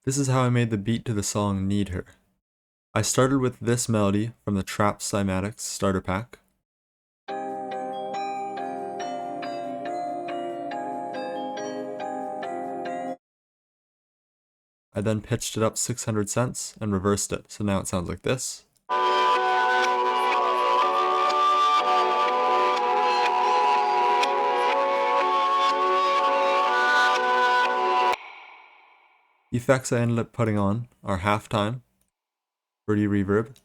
This is how I made the beat to the song Need Her. I started with this melody from the Trap Cymatics starter pack. I then pitched it up 600 cents and reversed it, so now it sounds like this. The effects I ended up putting on are halftime, fruity reverb,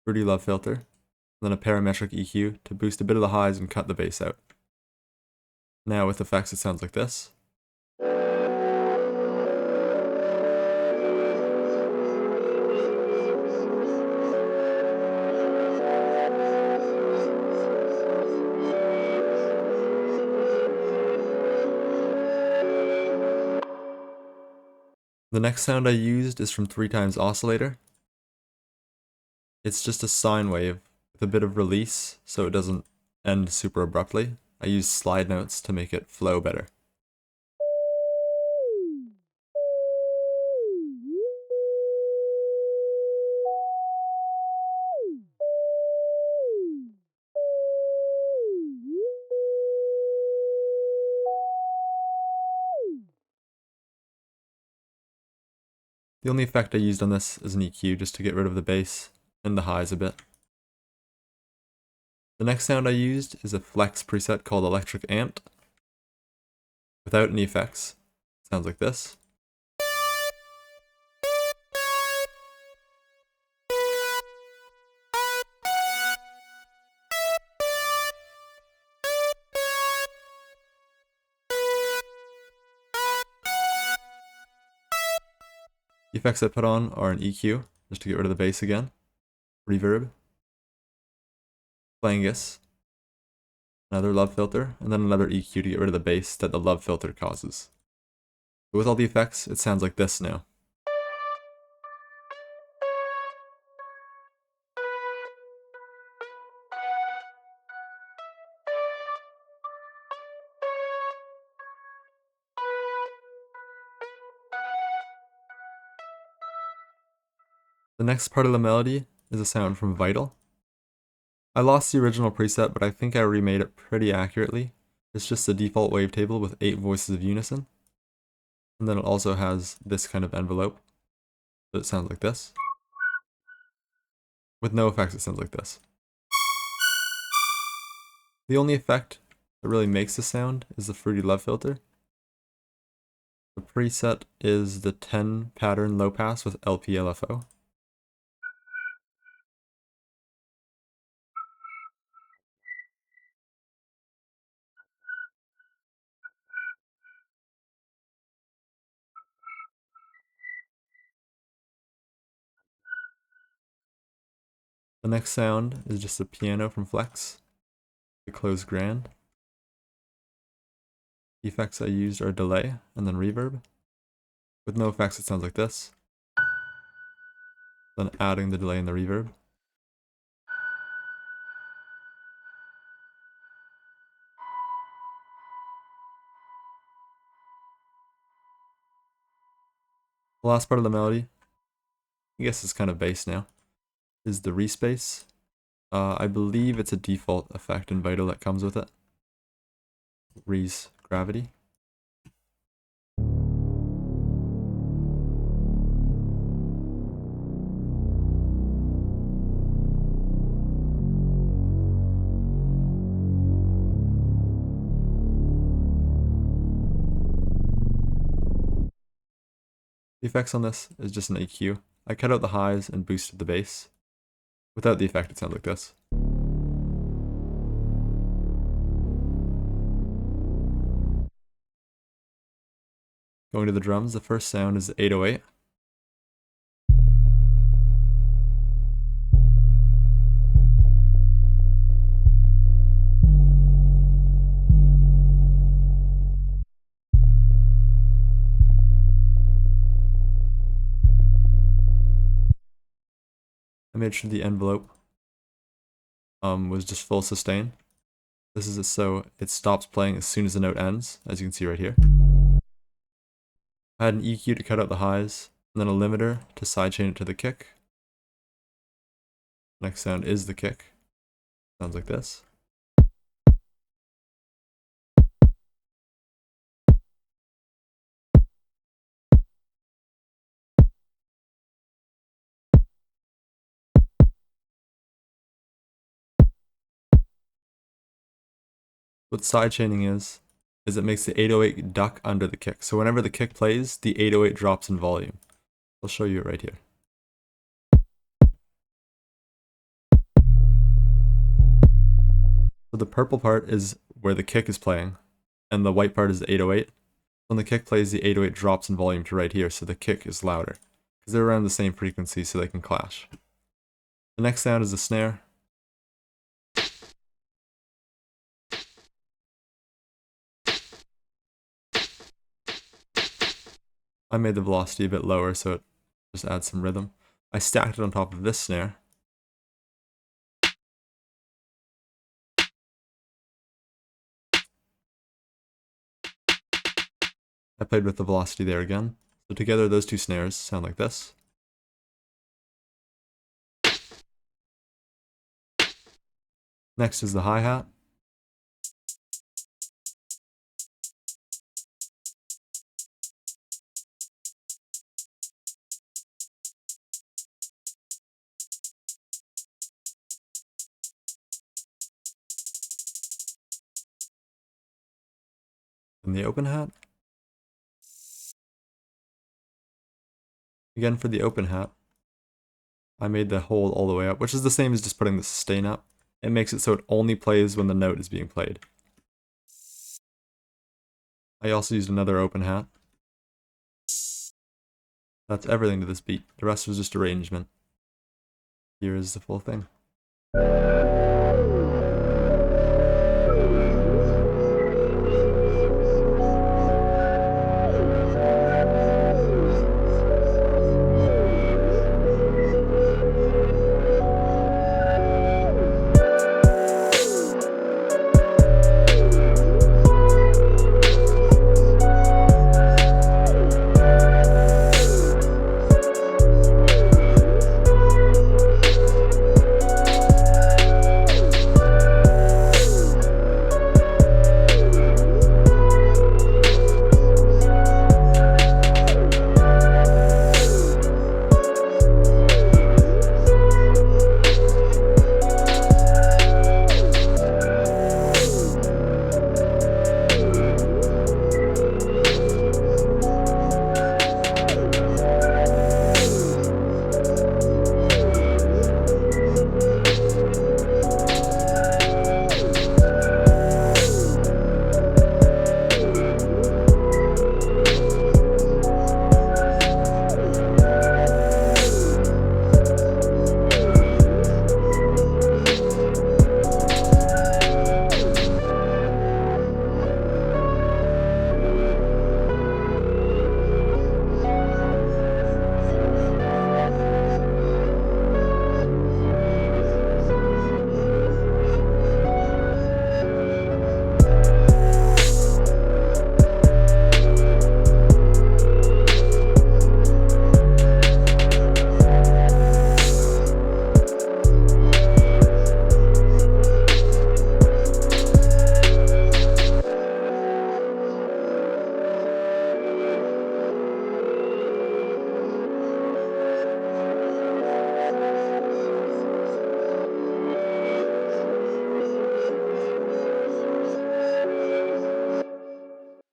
fruity love filter, and then a parametric EQ to boost a bit of the highs and cut the bass out. Now with effects it sounds like this. The next sound I used is from 3x Oscillator. It's just a sine wave with a bit of release so it doesn't end super abruptly. I use slide notes to make it flow better. The only effect I used on this is an EQ just to get rid of the bass and the highs a bit. The next sound I used is a flex preset called Electric Ant. Without any effects, it sounds like this. The effects I put on are an EQ, just to get rid of the bass again, reverb, flangus, another love filter, and then another EQ to get rid of the bass that the love filter causes. But with all the effects, it sounds like this now. The next part of the melody is a sound from Vital. I lost the original preset, but I think I remade it pretty accurately. It's just a default wavetable with 8 voices of unison. And then it also has this kind of envelope. So it sounds like this. With no effects, it sounds like this. The only effect that really makes the sound is the fruity love filter. The preset is the 10 pattern low pass with LP-LFO. The next sound is just a piano from Flex, the closed grand. The effects I used are delay and then reverb. With no effects, it sounds like this. Then adding the delay and the reverb. The last part of the melody, I guess it's kind of bass now, is the respace. I believe it's a default effect in Vital that comes with it. Re's gravity. The effects on this is just an EQ. I cut out the highs and boosted the bass. Without the effect, it sounds like this. Going to the drums, the first sound is 808. I made sure the envelope was just full sustain. This is so it stops playing as soon as the note ends, as you can see right here. I had an EQ to cut out the highs, and then a limiter to sidechain it to the kick. Next sound is the kick. Sounds like this. What sidechaining is it makes the 808 duck under the kick. So whenever the kick plays, the 808 drops in volume. I'll show you it right here. So the purple part is where the kick is playing, and the white part is the 808. When the kick plays, the 808 drops in volume to right here, so the kick is louder. Because they're around the same frequency, so they can clash. The next sound is the snare. I made the velocity a bit lower, so it just adds some rhythm. I stacked it on top of this snare. I played with the velocity there again. So together those two snares sound like this. Next is the hi-hat. And the open hat. Again for the open hat, I made the hole all the way up, which is the same as just putting the sustain up. It makes it so it only plays when the note is being played. I also used another open hat. That's everything to this beat. The rest was just arrangement. Here is the full thing.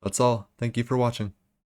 That's all. Thank you for watching.